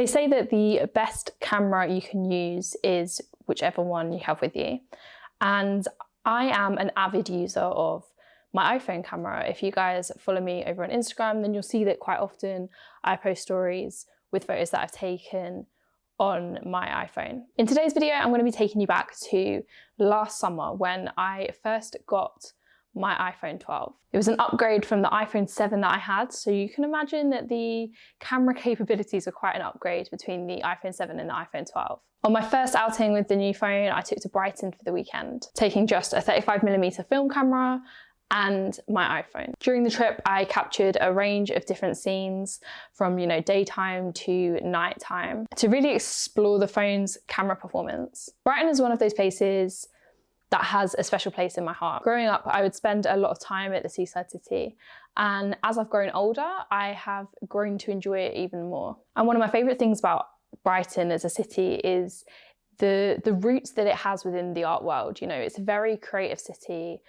They say that the best camera you can use is whichever one you have with you. And I am an avid user of my iPhone camera. If you guys follow me over on Instagram, then you'll see that quite often I post stories with photos that I've taken on my iPhone. In today's video, I'm going to be taking you back to last summer when I first got my iPhone 12. It was an upgrade from the iPhone 7 that I had, so you can imagine that the camera capabilities are quite an upgrade between the iPhone 7 and the iPhone 12. On my first outing with the new phone, I took to Brighton for the weekend, taking just a 35mm film camera and my iPhone. During the trip, I captured a range of different scenes from, daytime to nighttime to really explore the phone's camera performance. Brighton is one of those places that has a special place in my heart. Growing up, I would spend a lot of time at the seaside city, and as I've grown older, I have grown to enjoy it even more. And one of my favourite things about Brighton as a city is the roots that it has within the art world. It's a very creative city,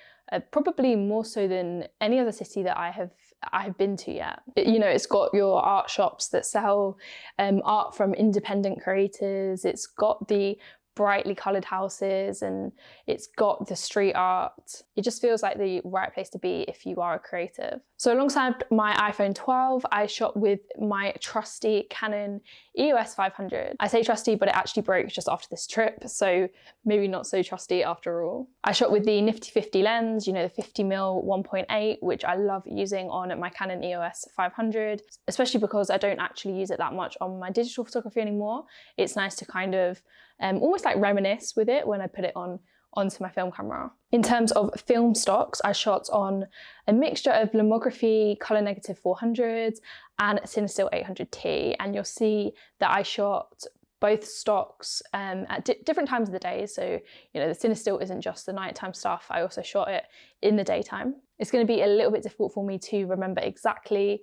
probably more so than any other city that I have been to yet. It's got your art shops that sell art from independent creators. It's got the brightly coloured houses, and it's got the street art. It just feels like the right place to be if you are a creative. So alongside my iPhone 12, I shot with my trusty Canon EOS 500. I say trusty, but it actually broke just after this trip, so maybe not so trusty after all. I shot with the nifty 50 lens, the 50mm 1.8, which I love using on my Canon EOS 500, especially because I don't actually use it that much on my digital photography anymore. It's nice to kind of almost like reminisce with it when I put it onto my film camera. In terms of film stocks, I shot on a mixture of Lomography color negative 400s and Cinestill 800T, and you'll see that I shot both stocks at different times of the day. So, the Cinestill isn't just the nighttime stuff, I also shot it in the daytime. It's going to be a little bit difficult for me to remember exactly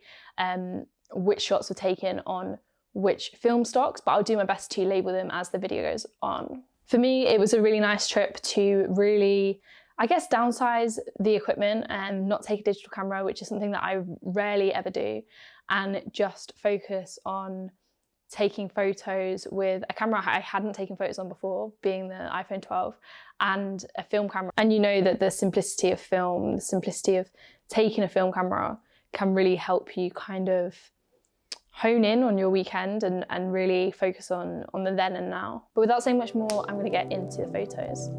which shots were taken on which film stocks, but I'll do my best to label them as the video goes on. For me, it was a really nice trip to really, downsize the equipment and not take a digital camera, which is something that I rarely ever do, and just focus on taking photos with a camera I hadn't taken photos on before, being the iPhone 12, and a film camera. And you know that the simplicity of film, the simplicity of taking a film camera can really help you kind of hone in on your weekend and really focus on the then and now. But without saying much more, I'm going to get into the photos.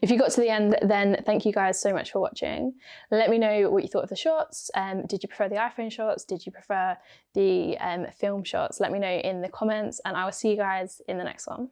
If you got to the end, then thank you guys so much for watching. Let me know what you thought of the shots. Did you prefer the iPhone shots? Did you prefer the film shots? Let me know in the comments, and I will see you guys in the next one.